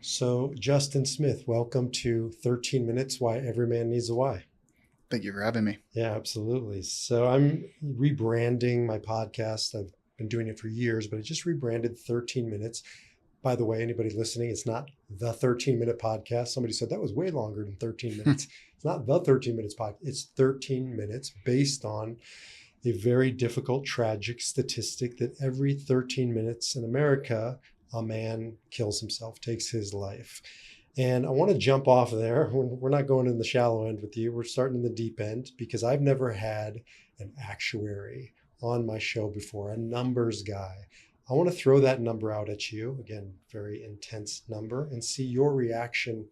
So, Justin Smith, welcome to 13 Minutes Why Every Man Needs a Why. Thank you for having me. Yeah, absolutely. So, I'm rebranding my podcast. I've been doing it for years, but I just rebranded 13 Minutes. By the way, anybody listening, it's not the 13-minute podcast. Somebody said that was way longer than 13 minutes. It's not the 13 minutes podcast. It's 13 minutes based on a very difficult, tragic statistic that every 13 minutes in America, a man kills himself, takes his life. And I want to jump off there. We're not going in the shallow end with you. We're starting in the deep end because I've never had an actuary on my show before, a numbers guy. I want to throw that number out at you. Again, very intense number, and see your reaction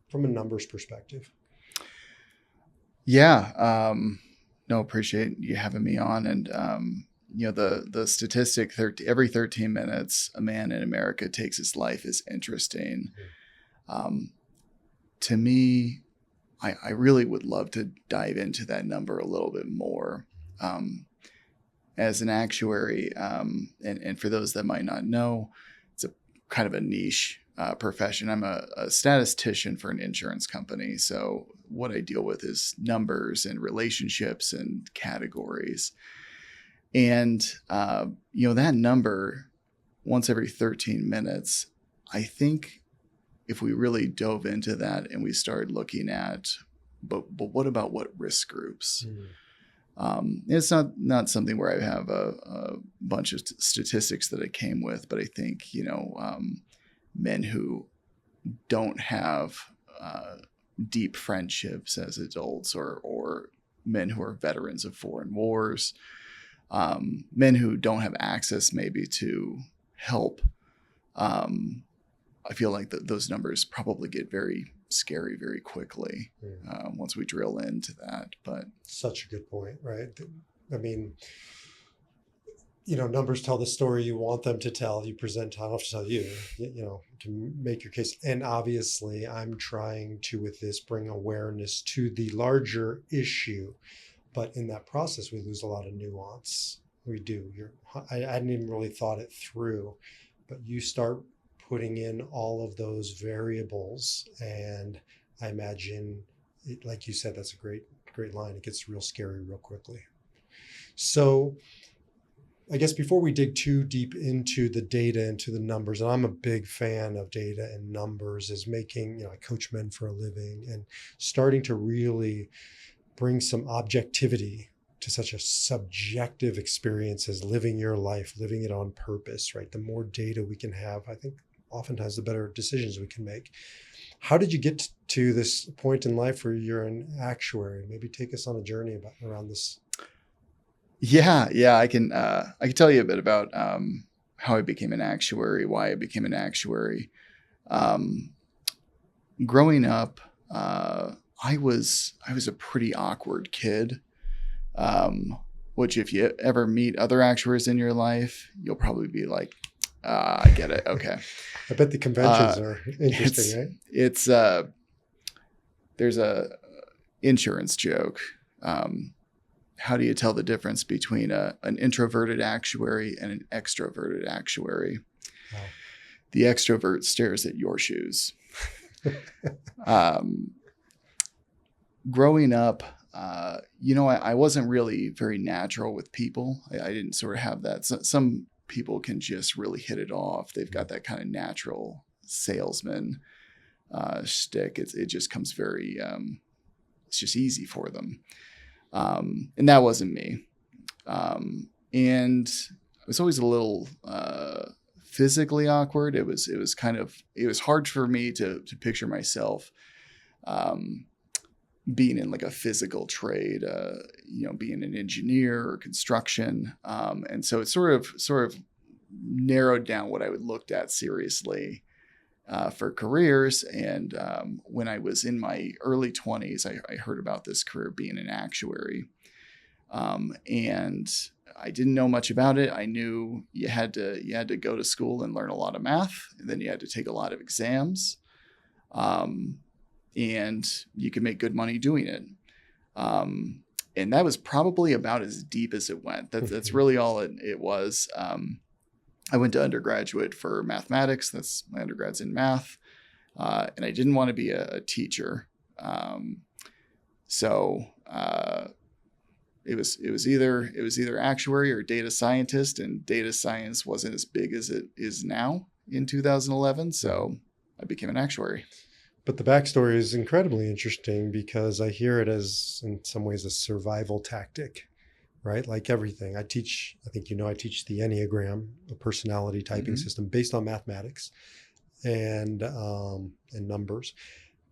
from a numbers perspective. Yeah. No, appreciate you having me on. And, the statistic, every 13 minutes, a man in America takes his life is interesting. To me, I really would love to dive into that number a little bit more. As an actuary, and for those that might not know, it's a kind of a niche profession. I'm a statistician for an insurance company. So what I deal with is numbers and relationships and categories. And, that number once every 13 minutes, I think if we really dove into that and we started looking at, but what about what risk groups? It's not something where I have a bunch of statistics that I came with, but I think, men who don't have deep friendships as adults or men who are veterans of foreign wars, men who don't have access maybe to help. I feel like those numbers probably get very scary very quickly once we drill into that. But such a good point, right? I mean, numbers tell the story you want them to tell. You present how to tell you can make your case. And obviously I'm trying to, with this, bring awareness to the larger issue. But in that process, we lose a lot of nuance. We do. I hadn't even really thought it through, but you start putting in all of those variables, and I imagine, like you said, that's a great line. It gets real scary real quickly. So I guess before we dig too deep into the data, into the numbers, and I'm a big fan of data and numbers, is making, I coach men for a living, and starting to really bring some objectivity to such a subjective experience as living your life, living it on purpose, right? The more data we can have, I think oftentimes the better decisions we can make. How did you get to this point in life where you're an actuary? Maybe take us on a journey around this. Yeah, I can tell you a bit about how I became an actuary, why I became an actuary. Growing up, I was a pretty awkward kid, which if you ever meet other actuaries in your life, you'll probably be like, I get it. Okay. I bet the conventions are interesting, right? It's there's a insurance joke. How do you tell the difference between an introverted actuary and an extroverted actuary? Wow. The extrovert stares at your shoes. Growing up, I wasn't really very natural with people. I didn't sort of have that. Some people can just really hit it off. They've got that kind of natural salesman shtick. It just comes very, it's just easy for them. And that wasn't me. And I was always a little physically awkward. It was hard for me to picture myself being in like a physical trade, being an engineer or construction. And so it sort of narrowed down what I would looked at seriously for careers. And when I was in my early 20s, I heard about this career being an actuary. And I didn't know much about it. I knew you had to go to school and learn a lot of math, and then you had to take a lot of exams. And you could make good money doing it. And that was probably about as deep as it went. That's really all it was. I went to undergraduate for mathematics. That's my undergrad's in math. and I didn't want to be a teacher. So it was either actuary or data scientist, and data science wasn't as big as it is now in 2011. So I became an actuary. But the backstory is incredibly interesting because I hear it as, in some ways, a survival tactic, right? Like everything. I teach the Enneagram, a personality typing system based on mathematics and numbers,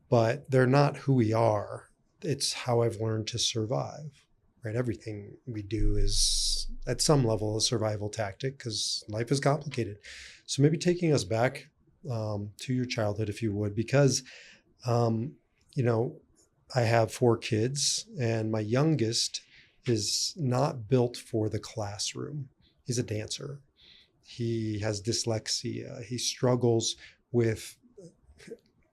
but they're not who we are. It's how I've learned to survive, right? Everything we do is at some level a survival tactic because life is complicated. So maybe taking us back to your childhood, if you would, because, I have 4 kids and my youngest is not built for the classroom. He's a dancer. He has dyslexia. He struggles with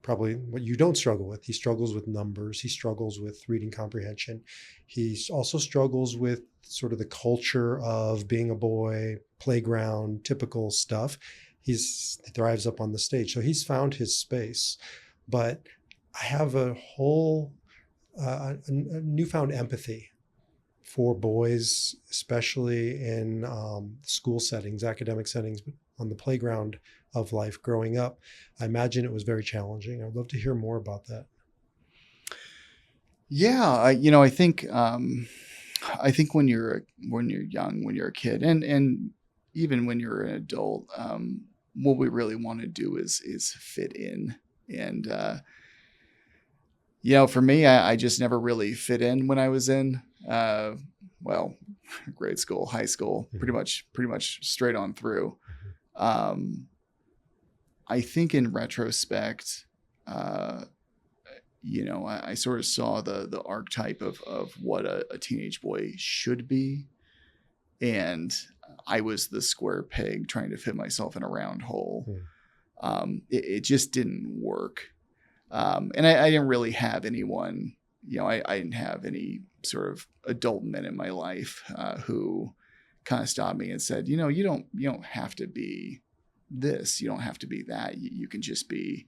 probably what you don't struggle with. He struggles with numbers. He struggles with reading comprehension. He also struggles with sort of the culture of being a boy, playground, typical stuff. He thrives up on the stage. So he's found his space. But I have a whole a newfound empathy for boys, especially in school settings, academic settings, but on the playground of life growing up. I imagine it was very challenging. I'd love to hear more about that. Yeah, I think when you're young, when you're a kid, and even when you're an adult, what we really want to do is fit in. And for me, I just never really fit in when I was in grade school, high school, pretty much straight on through. I think in retrospect, I sort of saw the archetype of what a teenage boy should be. And I was the square peg trying to fit myself in a round hole. It just didn't work. And I didn't really have anyone, I didn't have any sort of adult men in my life who kind of stopped me and said, you don't have to be this, you don't have to be that. You can just be,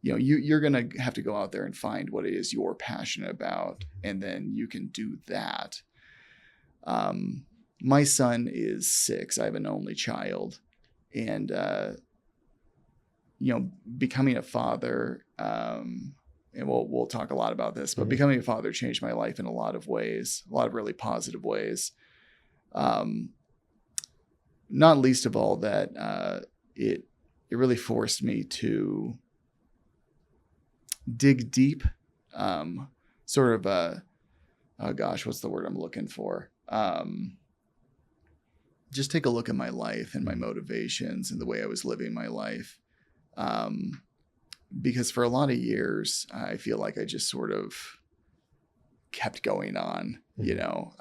you're going to have to go out there and find what it is you're passionate about. And then you can do that. My son is 6. I have an only child, and, becoming a father, and we'll talk a lot about this, but becoming a father changed my life in a lot of ways, a lot of really positive ways. Not least of all that, it really forced me to dig deep, sort of what's the word I'm looking for? Just take a look at my life and my motivations and the way I was living my life. Because for a lot of years, I feel like I just sort of kept going on, go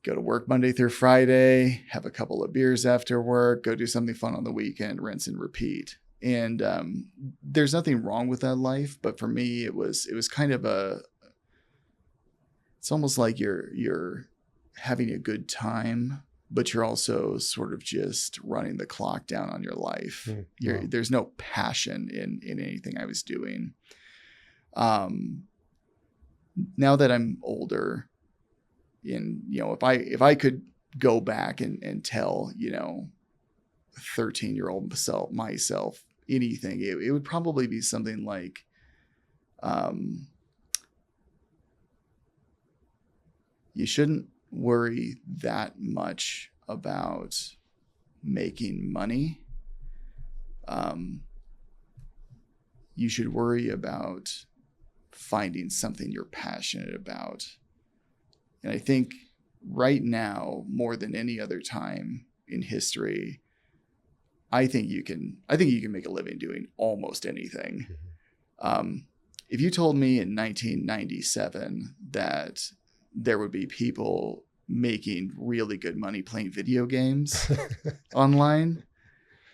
to work Monday through Friday, have a couple of beers after work, go do something fun on the weekend, rinse and repeat. And there's nothing wrong with that life. But for me, it was kind of it's almost like you're having a good time, but you're also sort of just running the clock down on your life. There's no passion in anything I was doing. Now that I'm older, and if I could go back and tell 13-year-old myself anything, it would probably be something like, you shouldn't worry that much about making money. You should worry about finding something you're passionate about. And I think right now, more than any other time in history, I think you can make a living doing almost anything. If you told me in 1997 that there would be people making really good money playing video games online,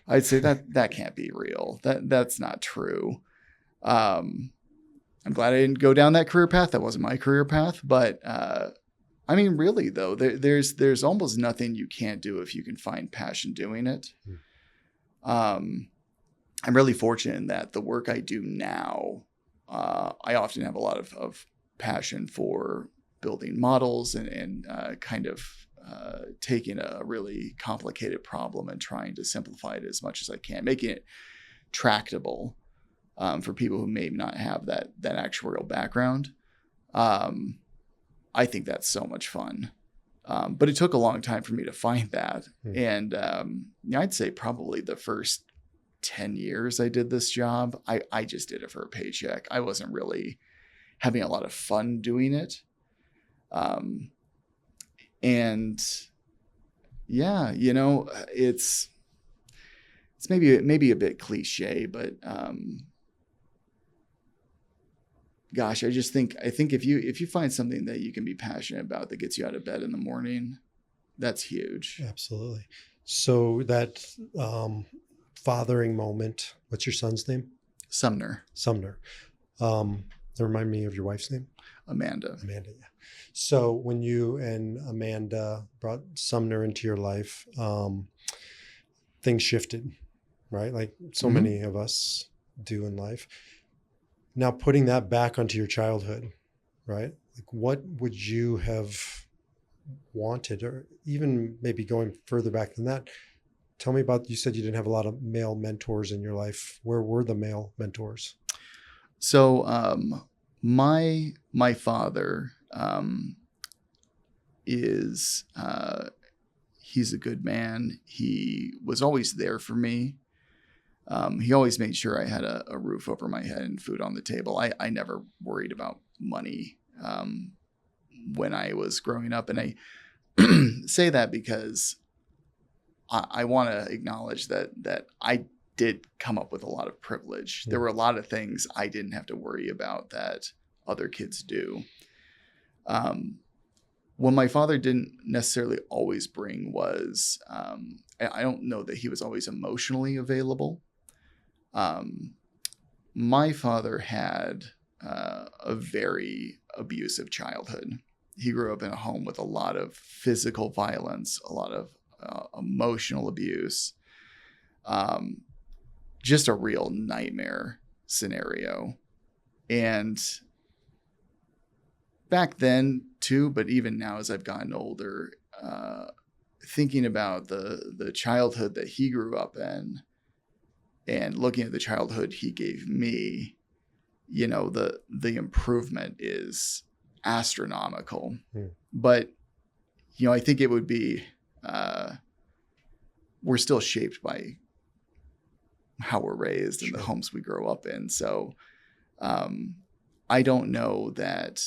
I'd say that can't be real. That's not true. I'm glad I didn't go down that career path. That wasn't my career path. But really though, there's almost nothing you can't do if you can find passion doing it. I'm really fortunate in that the work I do now, I often have a lot of passion for building models and kind of taking a really complicated problem and trying to simplify it as much as I can, making it tractable for people who may not have that actuarial background. I think that's so much fun. But it took a long time for me to find that. And I'd say probably the first 10 years I did this job, I just did it for a paycheck. I wasn't really having a lot of fun doing it. And yeah, it's maybe a bit cliche, but gosh, I think if you find something that you can be passionate about that gets you out of bed in the morning, that's huge. Absolutely. So that fathering moment, what's your son's name? Sumner. Remind me of your wife's name. Amanda, yeah. So when you and Amanda brought Sumner into your life, things shifted, right? Like so many of us do in life. Now putting that back onto your childhood, right? Like what would you have wanted, or even maybe going further back than that? Tell me about, you said you didn't have a lot of male mentors in your life. Where were the male mentors? So my father is he's a good man. He was always there for me. He always made sure I had a roof over my head and food on the table. I never worried about money when I was growing up. And I say that because I want to acknowledge that I did come up with a lot of privilege. There were a lot of things I didn't have to worry about that other kids do. What my father didn't necessarily always bring was, I don't know that he was always emotionally available. My father had a very abusive childhood. He grew up in a home with a lot of physical violence, a lot of emotional abuse, just a real nightmare scenario. And back then too, but even now as I've gotten older, thinking about the childhood that he grew up in and looking at the childhood he gave me, the improvement is astronomical. But, I think it would be, we're still shaped by how we're raised and the homes we grow up in. So I don't know that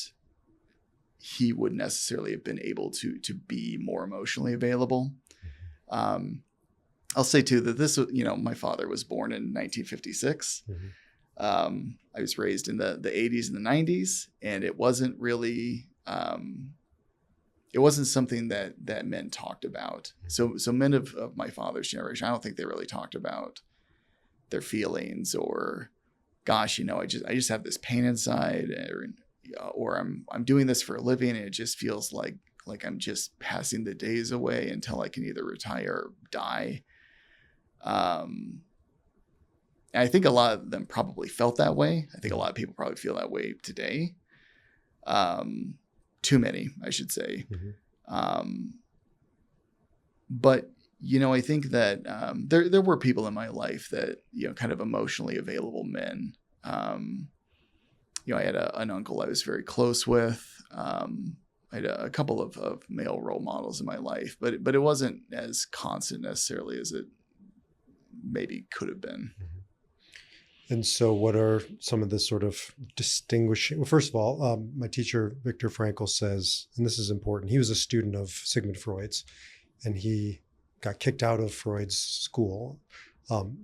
he would necessarily have been able to be more emotionally available. I'll say too that this, my father was born in 1956. I was raised in the 80s and the 90s, and it wasn't really, it wasn't something that men talked about. So men of my father's generation, I don't think they really talked about their feelings or, gosh, I just have this pain inside, or I'm doing this for a living and it just feels like I'm just passing the days away until I can either retire or die. I think a lot of them probably felt that way. I think a lot of people probably feel that way today. Too many, I should say. But, I think that there were people in my life that, kind of emotionally available men. I had an uncle I was very close with. I had a couple of male role models in my life, but it wasn't as constant necessarily as it maybe could have been. And so what are some of the sort of distinguishing, well, first of all, my teacher, Viktor Frankl, says, and this is important, he was a student of Sigmund Freud's, and he got kicked out of Freud's school,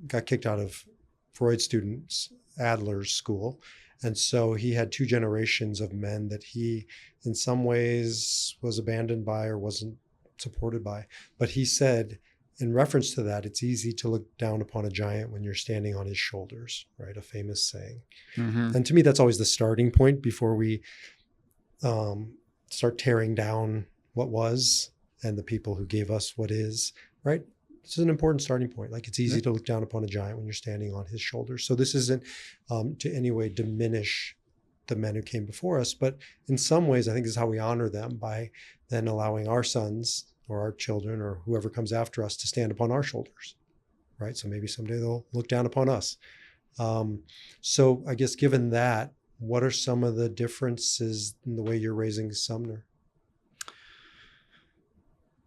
got kicked out of Freud's students, Adler's school. And so he had two generations of men that he, in some ways, was abandoned by or wasn't supported by. But he said, in reference to that, it's easy to look down upon a giant when you're standing on his shoulders, right? A famous saying. And to me, that's always the starting point before we start tearing down what was and the people who gave us what is, right? This is an important starting point. Like, it's easy to look down upon a giant when you're standing on his shoulders. So this isn't to any way diminish the men who came before us, but in some ways, I think this is how we honor them, by then allowing our sons or our children or whoever comes after us to stand upon our shoulders, right? So maybe someday they'll look down upon us. So I guess given that, what are some of the differences in the way you're raising Sumner?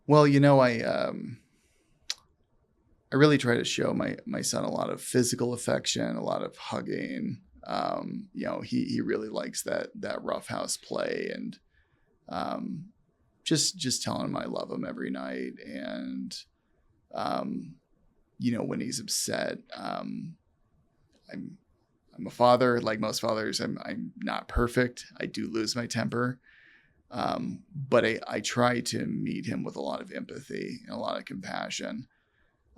Well, I really try to show my son a lot of physical affection, a lot of hugging. He really likes that roughhouse play, and just telling him I love him every night. And when he's upset, I'm a father. Like most fathers, I'm not perfect. I do lose my temper. But I try to meet him with a lot of empathy and a lot of compassion.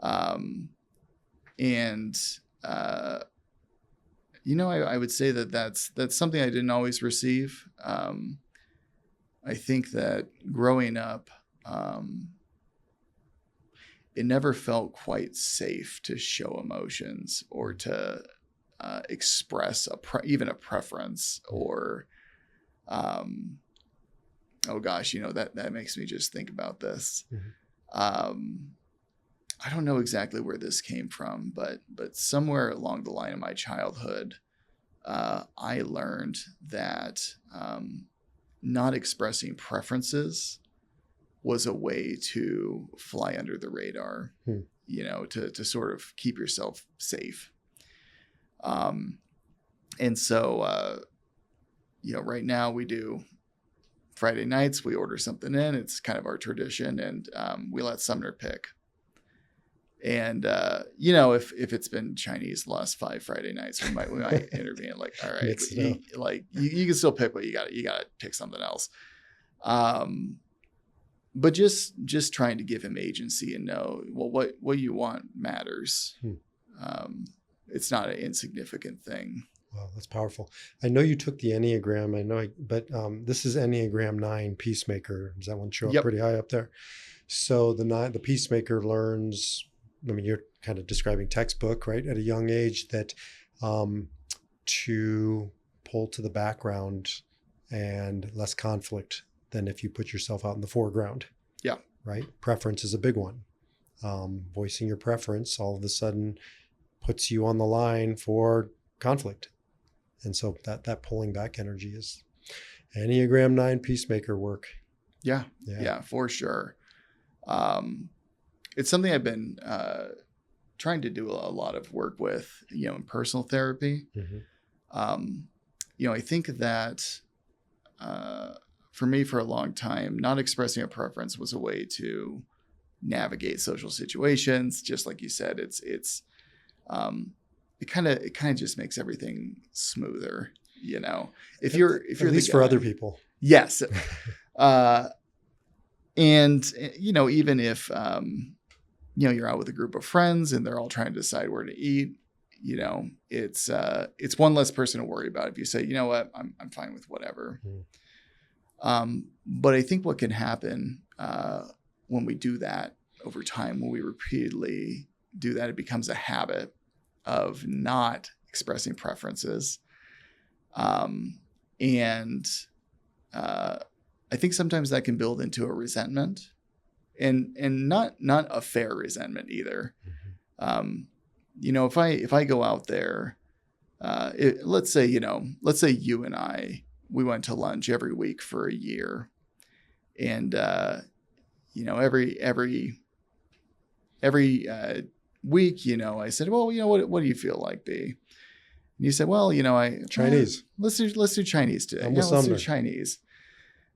I would say that's something I didn't always receive. I think that growing up, it never felt quite safe to show emotions or to express even a preference, or oh gosh, that makes me just think about this. Mm-hmm. I don't know exactly where this came from, but somewhere along the line of my childhood, I learned that not expressing preferences was a way to fly under the radar, to sort of keep yourself safe. And so, right now we do Friday nights, we order something in. It's kind of our tradition, and we let Sumner pick. And if it's been Chinese the last 5 Friday nights, we might intervene. Like, all right, you can still pick what you got. You got to pick something else. But just trying to give him agency and know, well, what you want matters. It's not an insignificant thing. Wow, that's powerful. I know you took the Enneagram. But this is Enneagram 9 Peacemaker. Does that one show up pretty high up there? So the Peacemaker learns. I mean, you're kind of describing textbook, right? At a young age, that to pull to the background and less conflict than if you put yourself out in the foreground. Yeah. Right? Preference is a big one. Voicing your preference all of a sudden puts you on the line for conflict. And so that pulling back energy is Enneagram 9 Peacemaker work. Yeah, for sure. It's something I've been trying to do a lot of work with, in personal therapy. Mm-hmm. I think that for me, for a long time, not expressing a preference was a way to navigate social situations. Just like you said, it kind of just makes everything smoother. If you're at least for other people. Yes. And even if you're out with a group of friends and they're all trying to decide where to eat, it's one less person to worry about. If you say, you know what, I'm fine with whatever. But I think what can happen when we do that over time, when we repeatedly do that, it becomes a habit of not expressing preferences. And I think sometimes that can build into a resentment, and not a fair resentment either. Mm-hmm. If I go out there, let's say you and I, we went to lunch every week for a year, and every week, I said, well, what do you feel like, B? And you said, well, Chinese. Let's do Chinese today. Let's do Chinese.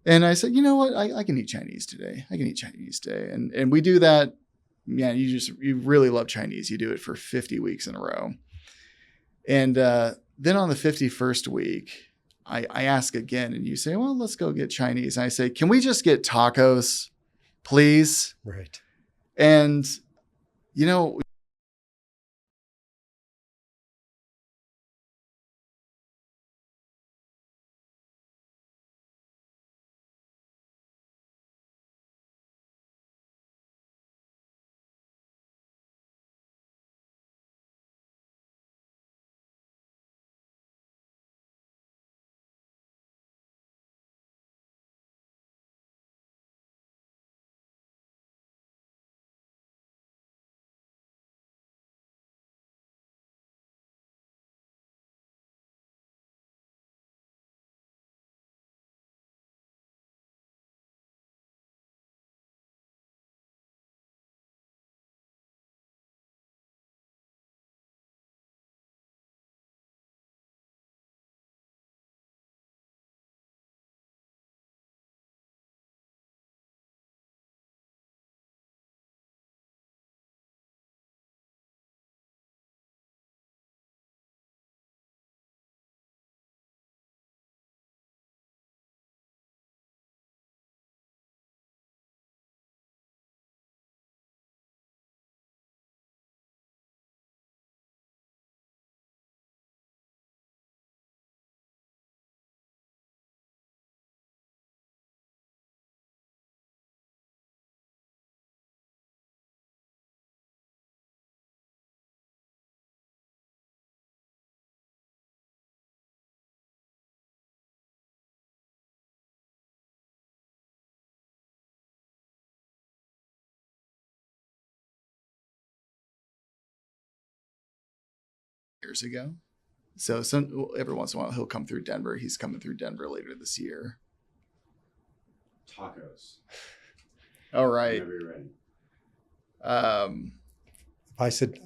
And I said, you know what? I can eat Chinese today. And we do that. Yeah, you really love Chinese. You do it for 50 weeks in a row. And then on the 51st week, I ask again, and you say, well, let's go get Chinese. And I say, can we just get tacos, please? Right. And, years ago. So every once in a while he'll come through Denver. He's coming through Denver later this year. Tacos. All right. Whenever you're ready. I said,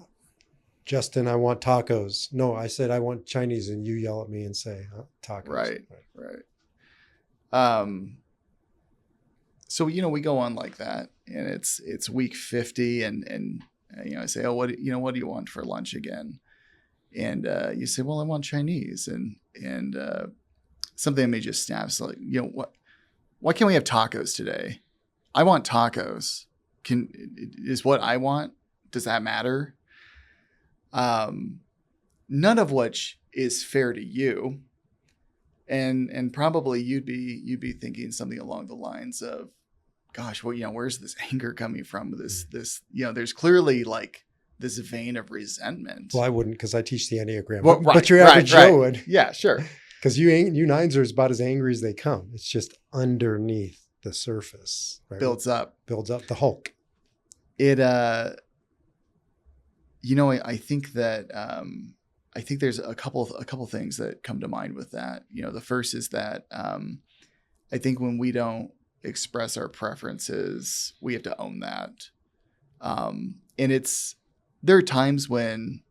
Justin, I want tacos. No, I said I want Chinese, and you yell at me and say tacos. Right. So we go on like that, and it's week 50, and I say, oh, what do you want for lunch again? And you say, well, I want Chinese, and something in me just snaps, like, what? Why can't we have tacos today? I want tacos. Is what I want. Does that matter? None of which is fair to you, and probably you'd be thinking something along the lines of, gosh, well, where's this anger coming from? This there's clearly like this vein of resentment. Well, I wouldn't, because I teach the Enneagram. Well, but your average Joe would. Yeah, sure. Because you nines are about as angry as they come. It's just underneath the surface. Right? Builds up the Hulk. It I think that I think there's a couple things that come to mind with that. The first is that I think when we don't express our preferences, we have to own that. And there are times when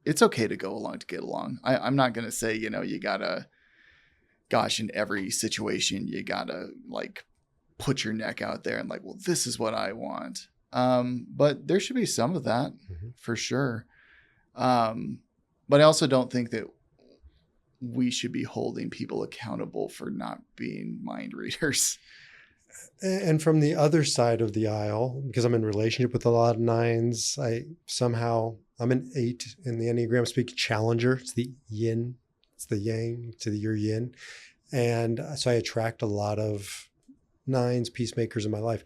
it's okay to go along to get along. I'm not going to say, you gotta, gosh, in every situation, you gotta like put your neck out there and like, well, this is what I want. But there should be some of that for sure. But I also don't think that we should be holding people accountable for not being mind readers. And from the other side of the aisle, because I'm in relationship with a lot of nines, I'm an 8 in the Enneagram speak challenger. It's the yin, it's the yang to your yin. And so I attract a lot of 9s, peacemakers in my life.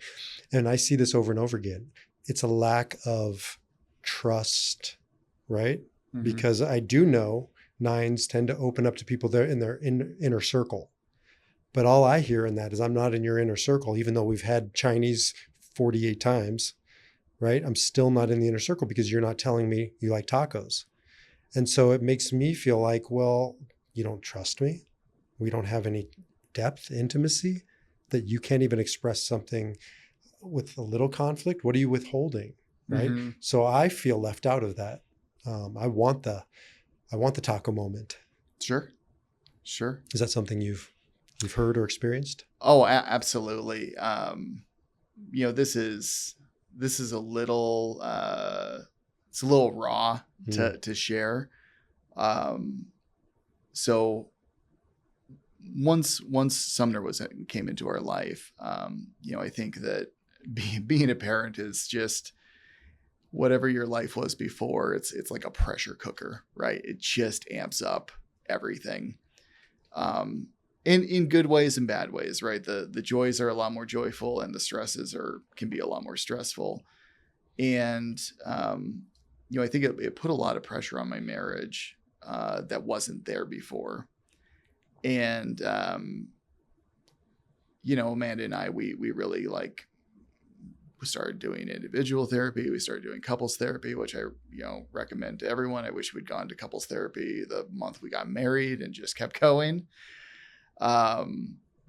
And I see this over and over again. It's a lack of trust, right? Mm-hmm. Because I do know 9s tend to open up to people there in their inner circle. But all I hear in that is, I'm not in your inner circle, even though we've had Chinese 48 times, right? I'm still not in the inner circle because you're not telling me you like tacos. And so it makes me feel like, well, you don't trust me. We don't have any depth, intimacy, that you can't even express something with a little conflict. What are you withholding, right? Mm-hmm. So I feel left out of that. I want the taco moment. Sure. Is that something you've heard or experienced? Oh, absolutely. This is a little, it's a little raw to share. So once Sumner came into our life, I think that being a parent is just whatever your life was before. It's like a pressure cooker, right? It just amps up everything. In good ways and bad ways, right? The joys are a lot more joyful, and the stresses can be a lot more stressful. And I think it put a lot of pressure on my marriage that wasn't there before. And Amanda and I, we really we started doing individual therapy. We started doing couples therapy, which I recommend to everyone. I wish we'd gone to couples therapy the month we got married and just kept going. But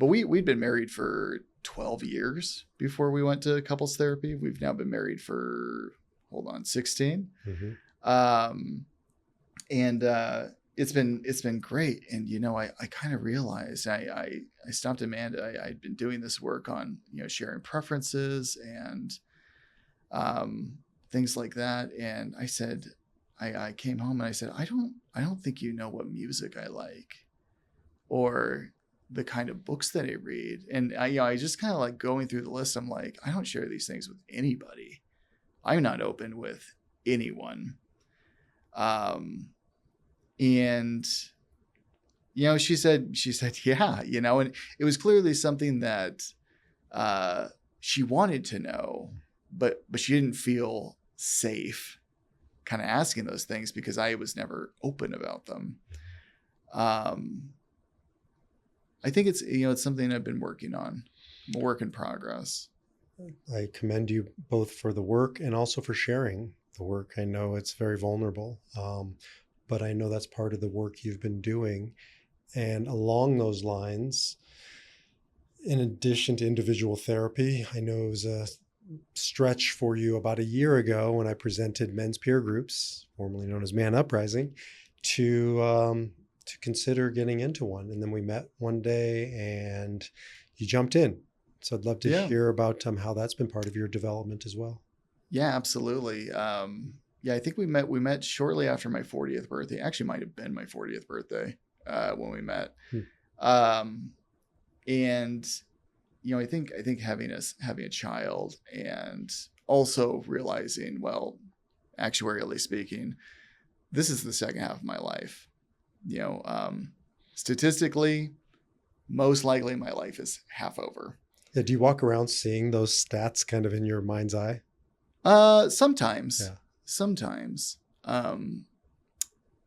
we'd been married for 12 years before we went to couples therapy. We've now been married for 16. Mm-hmm. It's been great. And, I kind of realized I stopped Amanda. I'd been doing this work on, sharing preferences and, things like that. And I said, I came home and I said, I don't think you know what music I like, or the kind of books that I read. And I just kind of going through the list. I'm like, I don't share these things with anybody. I'm not open with anyone. And she said, yeah, and it was clearly something that, she wanted to know, but she didn't feel safe kind of asking those things because I was never open about them. I think it's something I've been working on, a work in progress. I commend you both for the work and also for sharing the work. I know it's very vulnerable. but I know that's part of the work you've been doing. And along those lines, in addition to individual therapy, I know it was a stretch for you about a year ago when I presented men's peer groups, formerly known as Man Uprising, to consider getting into one. And then we met one day and you jumped in. So I'd love to Yeah. hear about how that's been part of your development as well. Yeah, absolutely. Yeah, I think we met shortly after my 40th birthday. Actually, might have been my 40th birthday when we met. And I think having a child and also realizing, well, actuarially speaking, this is the second half of my life. Statistically, most likely my life is half over. Yeah, do you walk around seeing those stats kind of in your mind's eye? Sometimes. Yeah. Sometimes.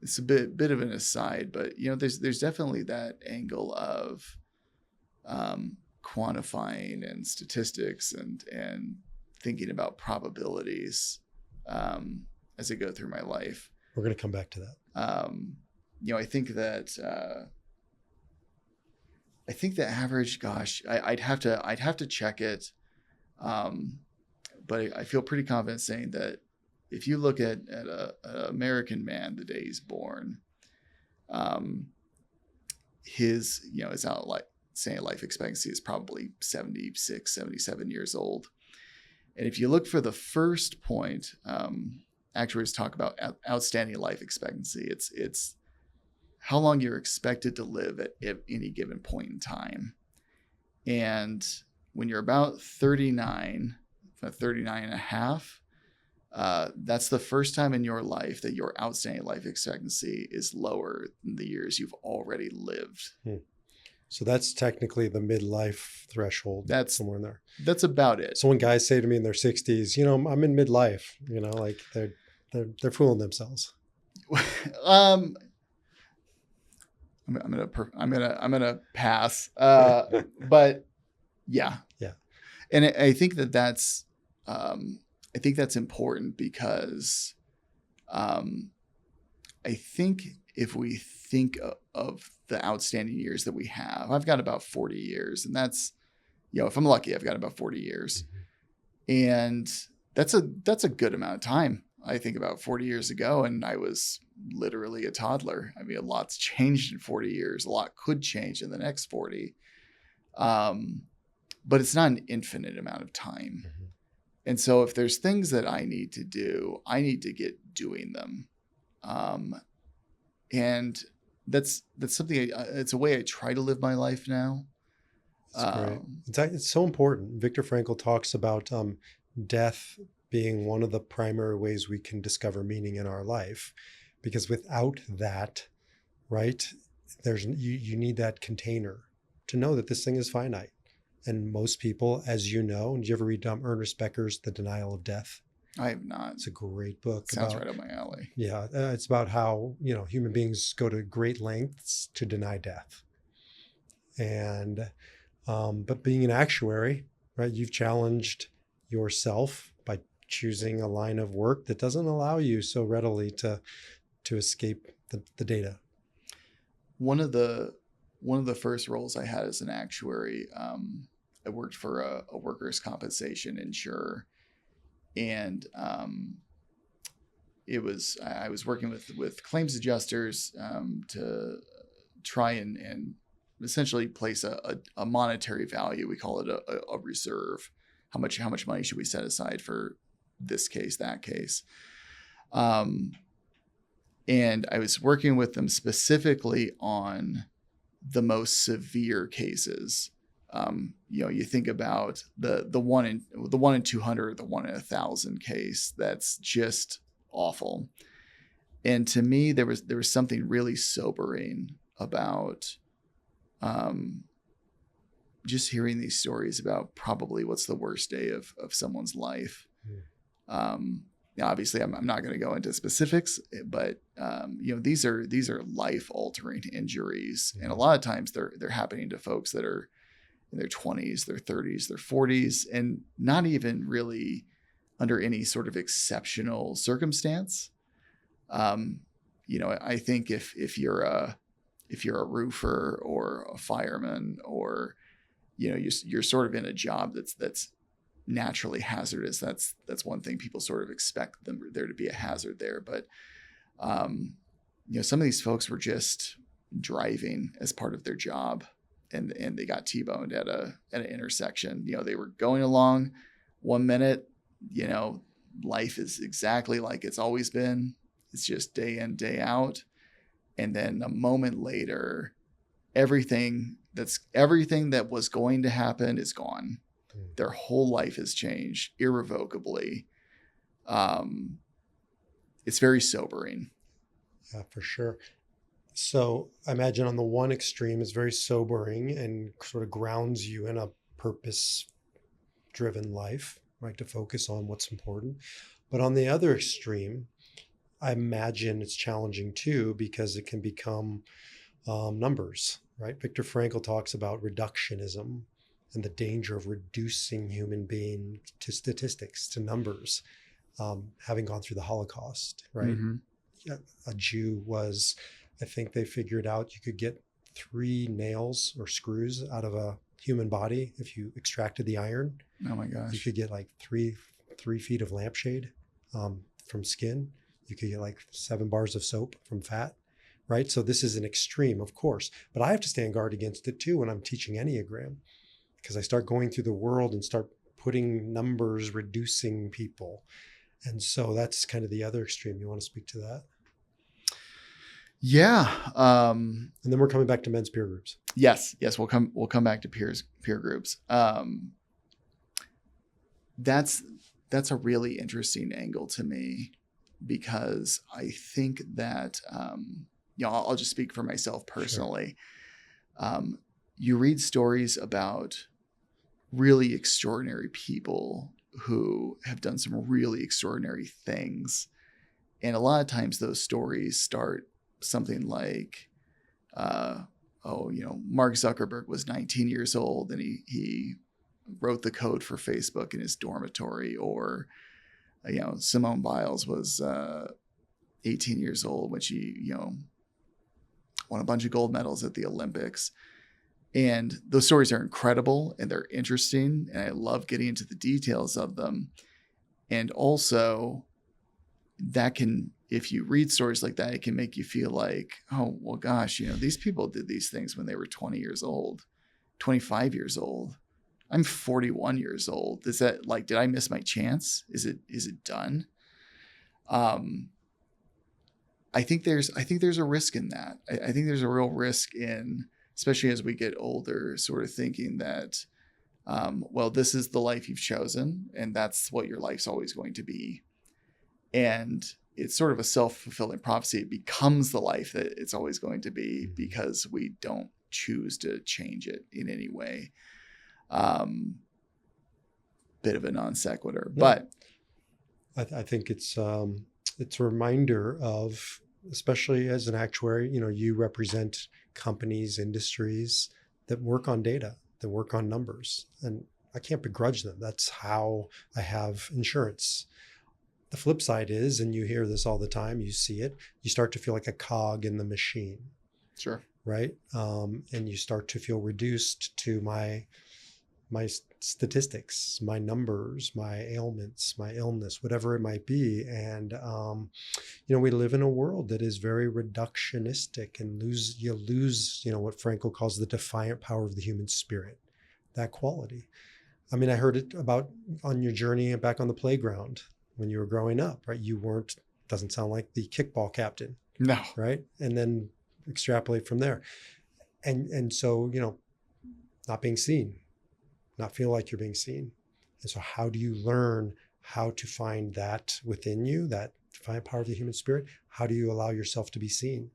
It's a bit of an aside, but there's definitely that angle of quantifying and statistics and thinking about probabilities as I go through my life. We're going to come back to that. I think that the average, gosh, I'd have to check it, but I feel pretty confident saying that if you look at an American man the day he's born, his life expectancy is probably 76, 77 years old. And if you look for the first point, actuaries talk about outstanding life expectancy. It's how long you're expected to live at any given point in time. And when you're about 39 and a half, that's the first time in your life that your outstanding life expectancy is lower than the years you've already lived. So that's technically the midlife threshold. That's somewhere in there. That's about it. So when guys say to me in their 60s, I'm in midlife, like they're fooling themselves. I'm gonna pass. But yeah. And I think that's important because I think if we think of the outstanding years that we have, I've got about 40 years, and that's, if I'm lucky, I've got about 40 years. Mm-hmm. And that's a good amount of time. I think about 40 years ago, and I was literally a toddler. I mean, a lot's changed in 40 years. A lot could change in the next 40. But it's not an infinite amount of time. Mm-hmm. And so if there's things that I need to do, I need to get doing them. And that's something, it's a way I try to live my life now. That's great. It's so important. Viktor Frankl talks about death being one of the primary ways we can discover meaning in our life, because without that, right, you need that container to know that this thing is finite. And most people, as you know, did you ever read Ernest Becker's The Denial of Death? I have not. It's a great book. Sounds right up my alley. Yeah. It's about how, human beings go to great lengths to deny death. And, but being an actuary, right, you've challenged yourself by choosing a line of work that doesn't allow you so readily to escape the data. One of the first roles I had as an actuary, I worked for a workers' compensation insurer, and I was working with claims adjusters to try and essentially place a monetary value. We call it a reserve. How much money should we set aside for this case, that case? And I was working with them specifically on the most severe cases. You think about the 1 in 200, the 1 in 1,000 case. That's just awful. And to me, there was something really sobering about just hearing these stories about probably what's the worst day of someone's life. Now, obviously, I'm not going to go into specifics, but these are life-altering injuries, and a lot of times they're happening to folks that are in their 20s, their 30s, their 40s, and not even really under any sort of exceptional circumstance. I think if you're a roofer or a fireman, or you're sort of in a job that's naturally hazardous. That's one thing people sort of expect there to be a hazard there. But some of these folks were just driving as part of their job, and they got T-boned at an intersection. They were going along 1 minute, life is exactly like it's always been. It's just day in, day out. And then a moment later, everything that was going to happen is gone. Their whole life has changed irrevocably. It's very sobering. Yeah, for sure. So I imagine on the one extreme is very sobering and sort of grounds you in a purpose-driven life, right? To focus on what's important. But on the other extreme, I imagine it's challenging too, because it can become numbers, right? Viktor Frankl talks about reductionism and the danger of reducing human being to statistics, to numbers, having gone through the Holocaust, right? Mm-hmm. A Jew was, I think they figured out you could get 3 nails or screws out of a human body if you extracted the iron. Oh my gosh. You could get like 3 feet of lampshade from skin. You could get like 7 bars of soap from fat, right? So this is an extreme, of course, but I have to stand guard against it too when I'm teaching Enneagram, because I start going through the world and start putting numbers, reducing people. And so that's kind of the other extreme. You want to speak to that? Yeah. And then we're coming back to men's peer groups. Yes. We'll come back to peer groups. That's a really interesting angle to me, because I think that, I'll just speak for myself personally. Sure. You read stories about really extraordinary people who have done some really extraordinary things. And a lot of times those stories start something like, Mark Zuckerberg was 19 years old and he wrote the code for Facebook in his dormitory, or, Simone Biles was 18 years old when she, won a bunch of gold medals at the Olympics. And those stories are incredible and they're interesting. And I love getting into the details of them. And also if you read stories like that, it can make you feel like, oh, well, gosh, these people did these things when they were 20 years old, 25 years old. I'm 41 years old. Is that like, did I miss my chance? Is it done? I think there's a risk in that. I think there's a real risk in, especially as we get older, sort of thinking that, this is the life you've chosen and that's what your life's always going to be. And it's sort of a self-fulfilling prophecy. It becomes the life that it's always going to be because we don't choose to change it in any way. Bit of a non sequitur, but I think it's a reminder of, especially as an actuary, you represent companies, industries that work on data, that work on numbers, and I can't begrudge them. That's how I have insurance. The flip side is, and you hear this all the time, you see it, you start to feel like a cog in the machine. Sure. Right. And you start to feel reduced to my statistics, my numbers, my ailments, my illness, whatever it might be. And, we live in a world that is very reductionistic, and you lose, what Frankl calls the defiant power of the human spirit, that quality. I mean, I heard it about on your journey back on the playground when you were growing up, right? You weren't, doesn't sound like the kickball captain. No. Right. And then extrapolate from there. And so, not being seen, not feel like you're being seen. And so how do you learn how to find that within you, that defiant power of the human spirit? How do you allow yourself to be seen?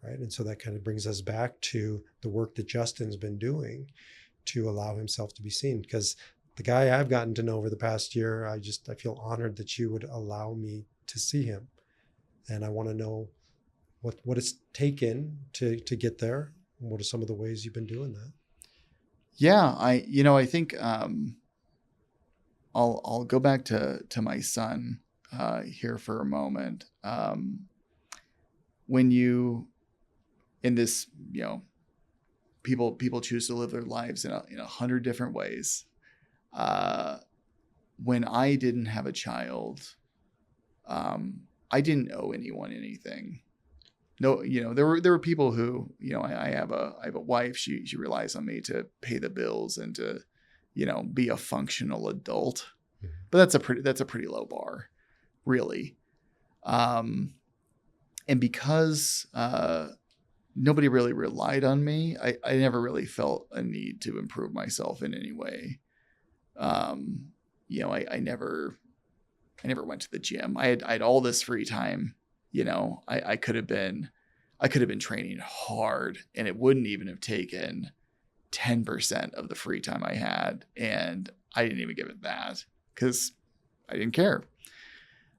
Right. And so that kind of brings us back to the work that Justin's been doing to allow himself to be seen. Because the guy I've gotten to know over the past year, I feel honored that you would allow me to see him. And I want to know what it's taken to get there. What are some of the ways you've been doing that? Yeah, I think I'll go back to my son here for a moment. when you, in this, people choose to live their lives in 100 different ways. When I didn't have a child, I didn't owe anyone anything. No, there were people who, I have a wife. She relies on me to pay the bills and to, be a functional adult. But that's a pretty low bar, really. And because nobody really relied on me, I never really felt a need to improve myself in any way. I never went to the gym. I had all this free time. I could have been training hard, and it wouldn't even have taken 10% of the free time I had. And I didn't even give it that because I didn't care.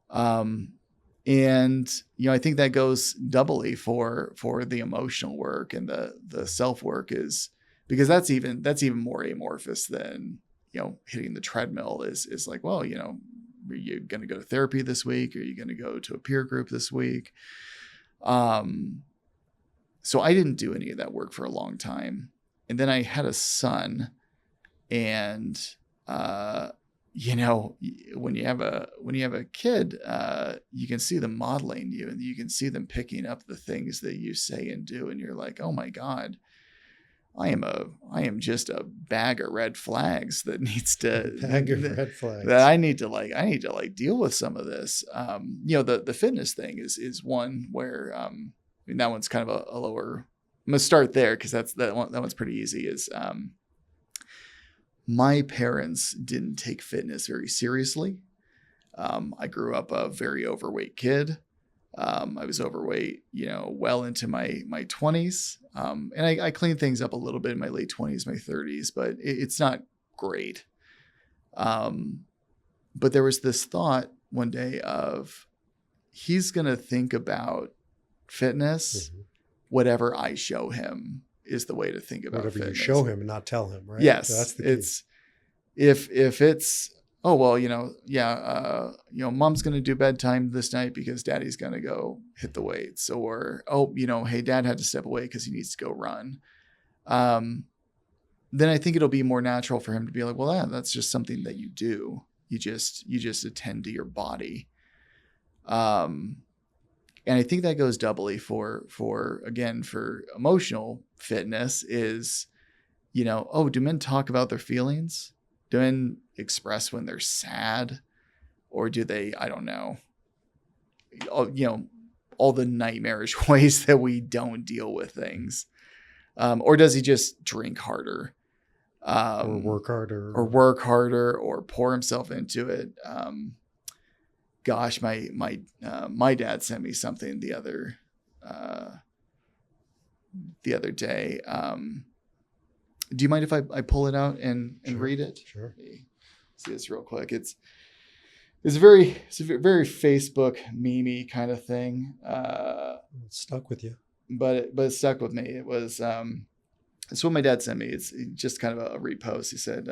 And, I think that goes doubly for the emotional work, and the self-work is because that's even more amorphous than, hitting the treadmill is like, well, are you going to go to therapy this week? Are you going to go to a peer group this week? So I didn't do any of that work for a long time. And then I had a son, and, when you have a kid, you can see them modeling you, and you can see them picking up the things that you say and do. And you're like, oh my God, I am just a bag of red flags that needs to red flags that I need to deal with some of this. The fitness thing is one where, that one's kind of a lower, I'm going to start there because that one's pretty easy. Is, my parents didn't take fitness very seriously. I grew up a very overweight kid. I was overweight, well into my 20s. And I cleaned things up a little bit in my late 20s, my 30s, but it's not great. But there was this thought one day of, he's going to think about fitness, whatever I show him is the way to think about whatever fitness. You show him and not tell him, right? Yes. So that's the key. It's, if it's, oh, well, mom's going to do bedtime this night because daddy's going to go hit the weights, or, oh, hey, dad had to step away because he needs to go run. Then I think it'll be more natural for him to be like, well, that's just something that you do. You just attend to your body. And I think that goes doubly for emotional fitness is, do men talk about their feelings? Do men express when they're sad? Or do they, I don't know, all the nightmarish ways that we don't deal with things? Or does he just drink harder? Or work harder, or pour himself into it. Gosh, my dad sent me something the other day. Do you mind if I pull it out and Sure, read it? Sure. See this real quick. It's a very Facebook meme-y kind of thing. It stuck with you. But it stuck with me. It was it's what my dad sent me. It's just kind of a repost. He said,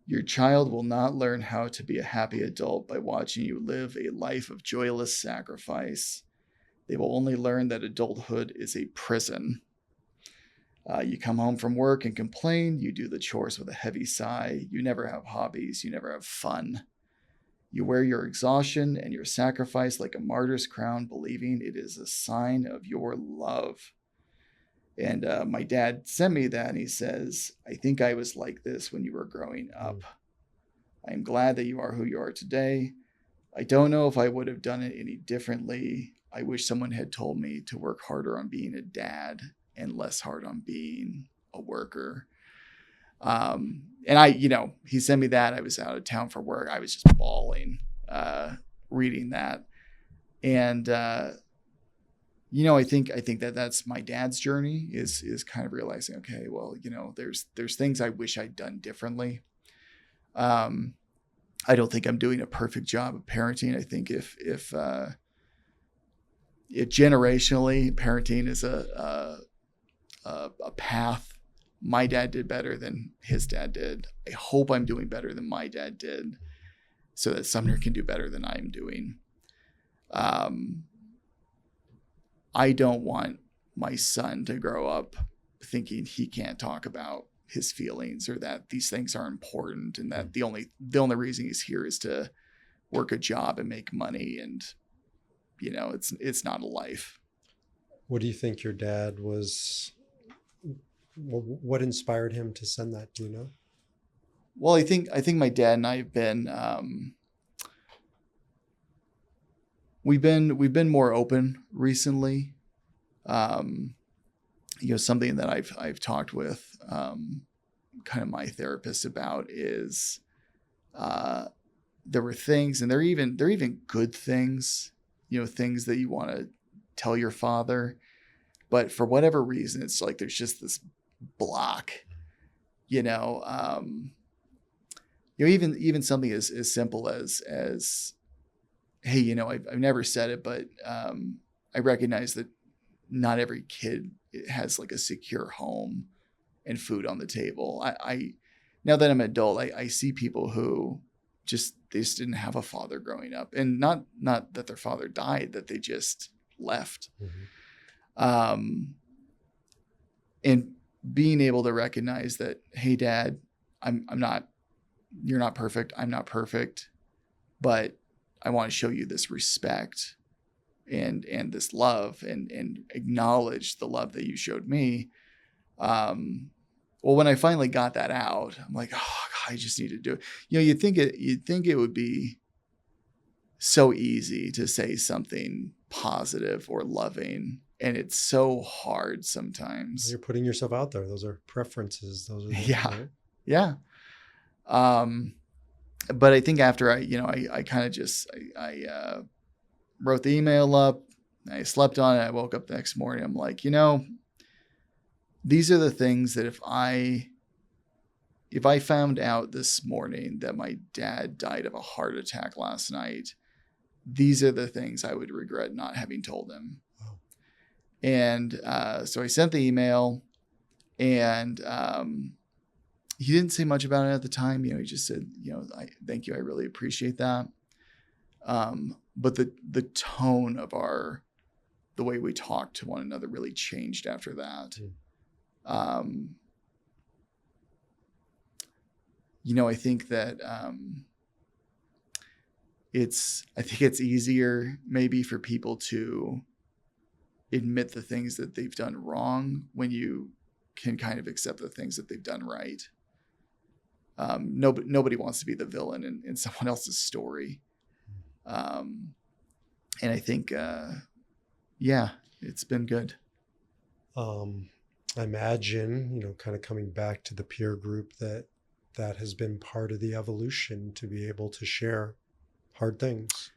your child will not learn how to be a happy adult by watching you live a life of joyless sacrifice. They will only learn that adulthood is a prison. You come home from work and complain. You do the chores with a heavy sigh. You never have hobbies. You never have fun. You wear your exhaustion and your sacrifice like a martyr's crown, believing it is a sign of your love. And my dad sent me that, and he says, I think I was like this when you were growing up. I am glad that you are who you are today. I don't know if I would have done it any differently. I wish someone had told me to work harder on being a dad and less hard on being a worker. And he sent me that. I was out of town for work. I was just bawling, reading that. And, I think that's my dad's journey is kind of realizing, okay, well, there's things I wish I'd done differently. I don't think I'm doing a perfect job of parenting. I think if generationally parenting is a path, my dad did better than his dad did. I hope I'm doing better than my dad did, so that Sumner can do better than I'm doing. I don't want my son to grow up thinking he can't talk about his feelings, or that these things are important, and that the only reason he's here is to work a job and make money, and it's not a life. What do you think your dad was? What inspired him to send that? Do you know? Well, I think my dad and I have been we've been more open recently. Something that I've talked with kind of my therapist about is there were things, and they're even good things, things that you want to tell your father, but for whatever reason, it's like there's just this block, even something as simple as hey, I've never said it, but I recognize that not every kid has like a secure home and food on the table. I now that I'm an adult, I see people who they just didn't have a father growing up, and not that their father died, that they just left. Mm-hmm. And being able to recognize that, hey, Dad, you're not perfect. I'm not perfect, but I want to show you this respect and this love, and acknowledge the love that you showed me. Well, when I finally got that out, I'm like, oh God, I just need to do it. You'd think it would be so easy to say something positive or loving, and it's so hard sometimes. You're putting yourself out there. Those are preferences. Those are right? Yeah. But I think after I kind of just I wrote the email up, I slept on it, I woke up the next morning, I'm like, these are the things that if I found out this morning that my dad died of a heart attack last night, these are the things I would regret not having told him. Wow. And so I sent the email, and he didn't say much about it at the time. He just said, thank you, I really appreciate that. But the tone of the way we talked to one another really changed after that. I think that it's easier maybe for people to admit the things that they've done wrong when you can kind of accept the things that they've done right. Nobody wants to be the villain in someone else's story. And I think, it's been good. I imagine, kind of coming back to the peer group, that has been part of the evolution to be able to share hard things.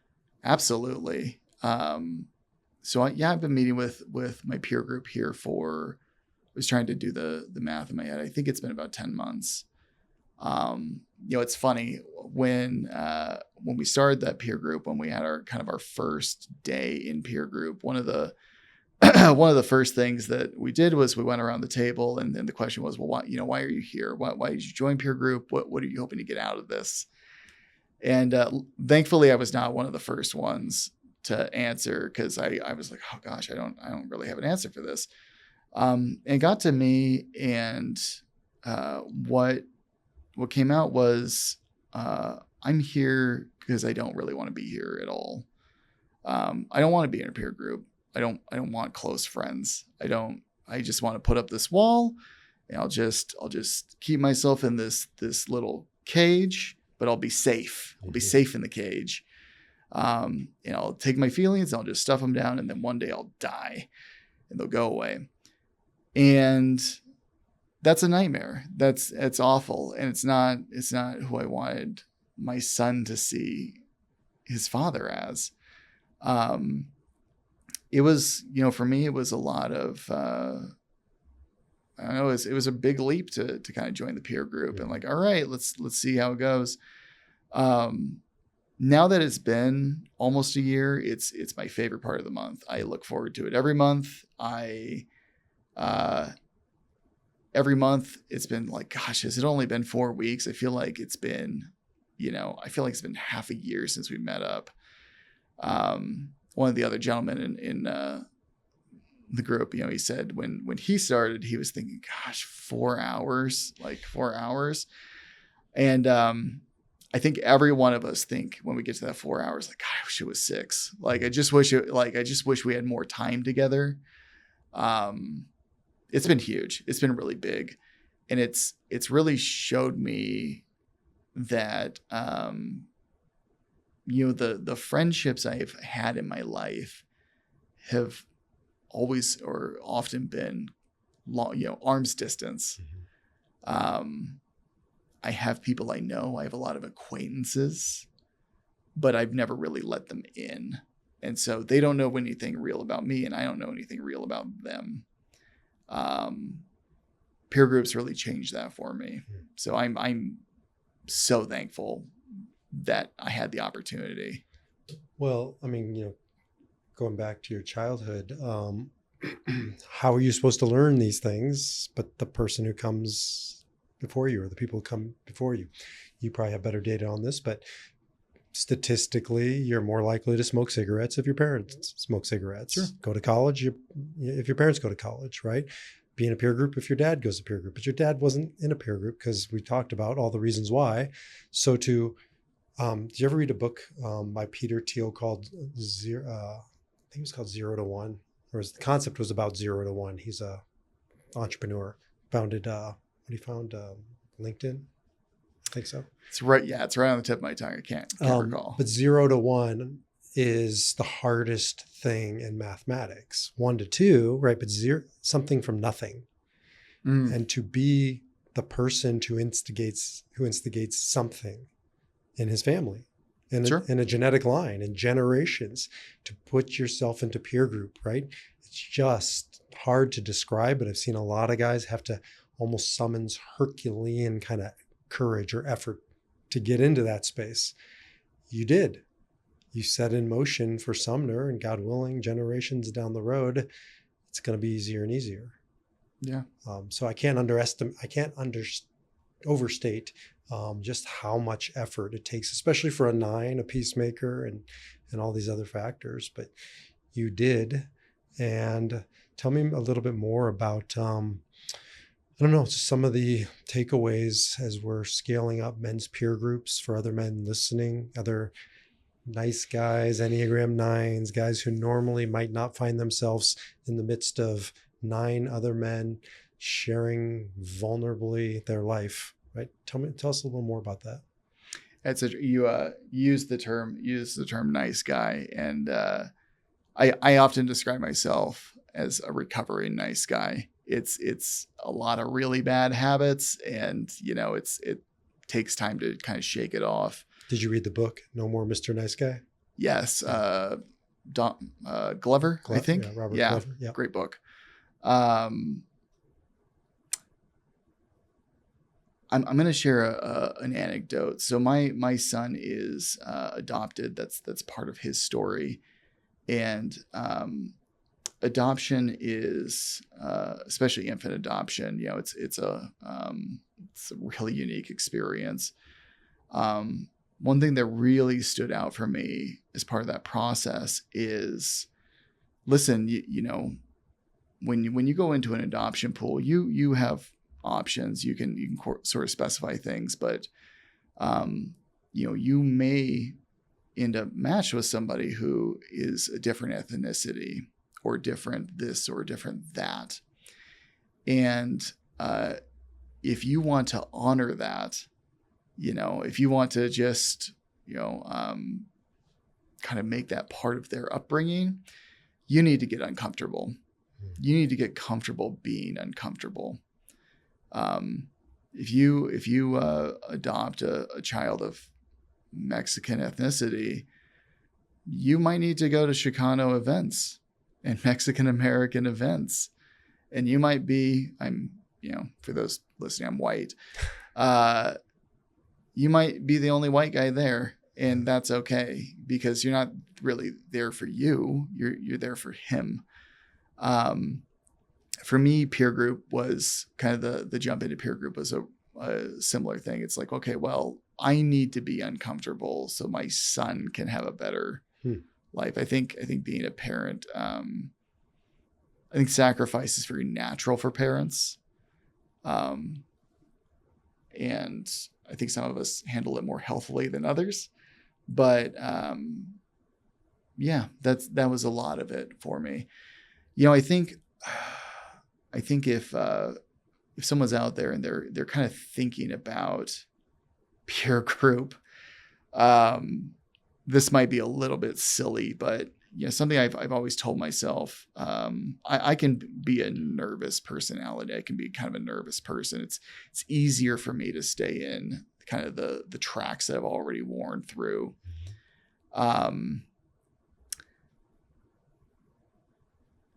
Absolutely. So I've been meeting with my peer group here I was trying to do the math in my head. I think it's been about 10 months. It's funny when we started that peer group, when we had our first day in peer group, one of the first things that we did was we went around the table, and then the question was, well, why are you here? Why did you join peer group? What are you hoping to get out of this? And thankfully I was not one of the first ones to answer, because I was like, oh gosh, I don't really have an answer for this. And it got to me, and what came out was, I'm here because I don't really want to be here at all. I don't want to be in a peer group. I don't want close friends. I just want to put up this wall, and I'll just keep myself in this little cage, but I'll be safe. I'll be safe in the cage. And I'll take my feelings, I'll just stuff them down, and then one day I'll die and they'll go away. And that's a nightmare. It's awful. And it's not who I wanted my son to see his father as. It was, for me, it was a lot of, I don't know, it was a big leap to kind of join the peer group, and like, all right, let's see how it goes. Now that it's been almost a year, it's my favorite part of the month. I look forward to it every month. Every month it's been like, gosh, has it only been 4 weeks? I feel like it's been half a year since we met up. One of the other gentlemen in the group, he said when he started, he was thinking, gosh, 4 hours, like 4 hours. And I think every one of us think when we get to that 4 hours, like, God, I wish it was 6. Like, I just wish we had more time together. It's been huge. It's been really big. And it's really showed me that, the friendships I've had in my life have always or often been long, arm's distance. I have people I know. I have a lot of acquaintances, but I've never really let them in. And so they don't know anything real about me, and I don't know anything real about them. Peer groups really changed that for me. So I'm so thankful that I had the opportunity. Well, I mean, going back to your childhood, how are you supposed to learn these things? But the person who comes before you, or the people who come before you, you probably have better data on this, but statistically, you're more likely to smoke cigarettes if your parents smoke cigarettes. Sure. Go to college if your parents go to college, right? Be in a peer group if your dad goes to peer group, but your dad wasn't in a peer group because we talked about all the reasons why. So did you ever read a book by Peter Thiel called Zero? I think it was called 0 to 1, or the concept was about 0 to 1. He's a entrepreneur, founded LinkedIn. I think so. It's right. Yeah, it's right on the tip of my tongue. I can't recall. But 0 to 1 is the hardest thing in mathematics. 1 to 2, right? But something from nothing, and to be the person who instigates something in his family, in a genetic line, in generations, to put yourself into peer group, right? It's just hard to describe, but I've seen a lot of guys have to almost summons Herculean kind of courage or effort to get into that space. You did. You set in motion for Sumner, and God willing, generations down the road, it's going to be easier and easier. Yeah. So I can't overstate just how much effort it takes, especially for a 9, a peacemaker, and all these other factors. But you did. And tell me a little bit more about, I don't know, some of the takeaways as we're scaling up men's peer groups for other men listening, other nice guys, Enneagram 9s, guys who normally might not find themselves in the midst of 9 other men sharing vulnerably their life, right? Tell us a little more about that. You use the term nice guy, and I often describe myself as a recovering nice guy. It's a lot of really bad habits, and it takes time to kind of shake it off. Did you read the book No More Mr. Nice Guy? Yes. Glover, I think. Yeah, Robert Glover. Yeah. Great book. I'm going to share an anecdote. So my son is adopted. That's part of his story. And adoption is, especially infant adoption, it's a really unique experience. One thing that really stood out for me as part of that process is, listen, when you go into an adoption pool, you have options. You can sort of specify things, but you may end up matched with somebody who is a different ethnicity, or different this, or different that. And if you want to honor that, if you want to just, kind of make that part of their upbringing, you need to get uncomfortable. You need to get comfortable being uncomfortable. If you adopt a child of Mexican ethnicity, you might need to go to Chicano events and Mexican American events, and you might be, for those listening, I'm white. You might be the only white guy there, and that's okay, because you're not really there for you. You're there for him. For me, peer group was kind of the jump into peer group was a similar thing. It's like, okay, well, I need to be uncomfortable so my son can have a better life. I think being a parent, I think sacrifice is very natural for parents. And I think some of us handle it more healthily than others. But yeah, that was a lot of it for me. I think if someone's out there and they're kind of thinking about peer group, this might be a little bit silly, but something I've always told myself, I can be a nervous personality. I can be kind of a nervous person. It's easier for me to stay in kind of the tracks that I've already worn through.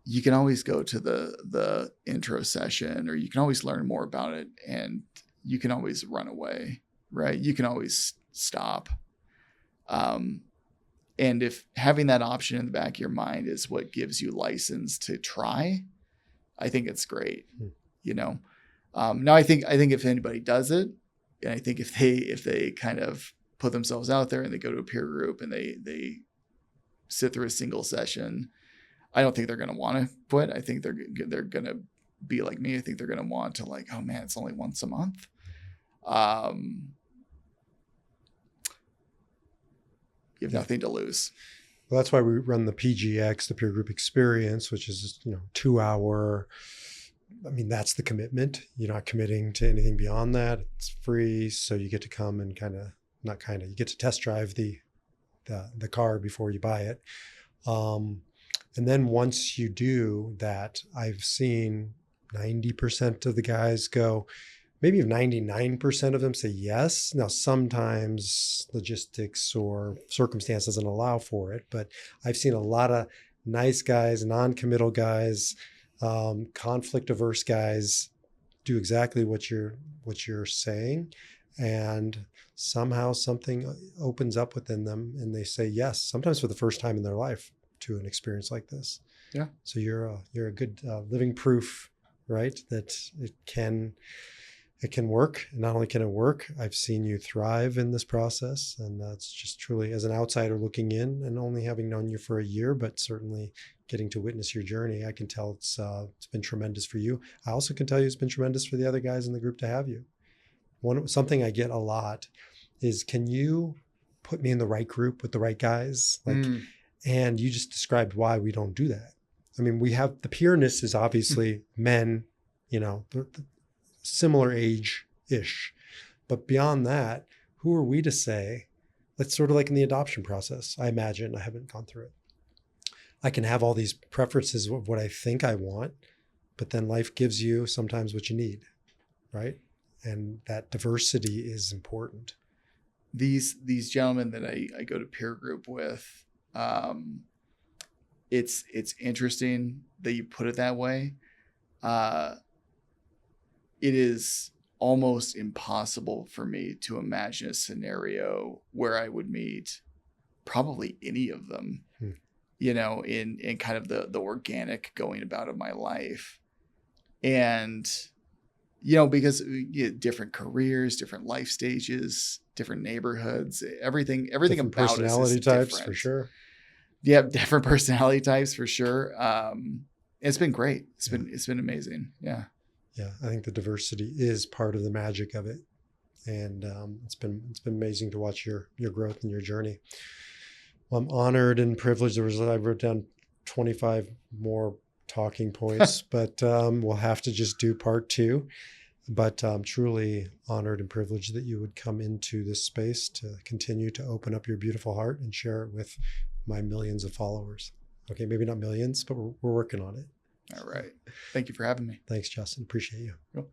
You can always go to the intro session, or you can always learn more about it, and you can always run away, right? You can always stop. And if having that option in the back of your mind is what gives you license to try, I think it's great. Now I think if anybody does it, and I think if they kind of put themselves out there and they go to a peer group and they sit through a single session, I don't think they're going to want to quit. I think they're going to be like me. I think they're going to want to oh man, it's only once a month. You have nothing to lose. Well, that's why we run the PGX, the peer group experience, which is 2 hour. I mean, that's the commitment. You're not committing to anything beyond that. It's free, so you get to come and you get to test drive the car before you buy it. And then once you do that, I've seen 90% of the guys go, maybe 99% of them say yes. Now, sometimes logistics or circumstance doesn't allow for it, but I've seen a lot of nice guys, non-committal guys, conflict averse guys do exactly what you're saying. And somehow something opens up within them and they say yes, sometimes for the first time in their life, to an experience like this. Yeah. So you're a good living proof, right? That it can work. And not only can it work, I've seen you thrive in this process. And that's just truly, as an outsider looking in and only having known you for a year, but certainly getting to witness your journey, I can tell it's been tremendous for you. I also can tell you it's been tremendous for the other guys in the group to have you. Something I get a lot is, can you put me in the right group with the right guys? And you just described why we don't do that. I mean, we have the peerness is obviously men, similar age-ish. But beyond that, who are we to say, that's sort of like in the adoption process. I imagine, I haven't gone through it. I can have all these preferences of what I think I want, but then life gives you sometimes what you need, right? And that diversity is important. These gentlemen that I go to peer group with, it's interesting that you put it that way. It is almost impossible for me to imagine a scenario where I would meet probably any of them, in kind of the organic going about of my life. And, because different careers, different life stages, different neighborhoods, everything different about personality us is types different. for sure. Yeah, different personality types for sure. It's been great. It's been amazing. Yeah. Yeah, I think the diversity is part of the magic of it, and it's been amazing to watch your growth and your journey. Well, I'm honored and privileged. I wrote down 25 more talking points, but we'll have to just do part 2. But I'm truly honored and privileged that you would come into this space to continue to open up your beautiful heart and share it with my millions of followers. Okay, maybe not millions, but we're working on it. All right. Thank you for having me. Thanks, Justin. Appreciate you. Cool.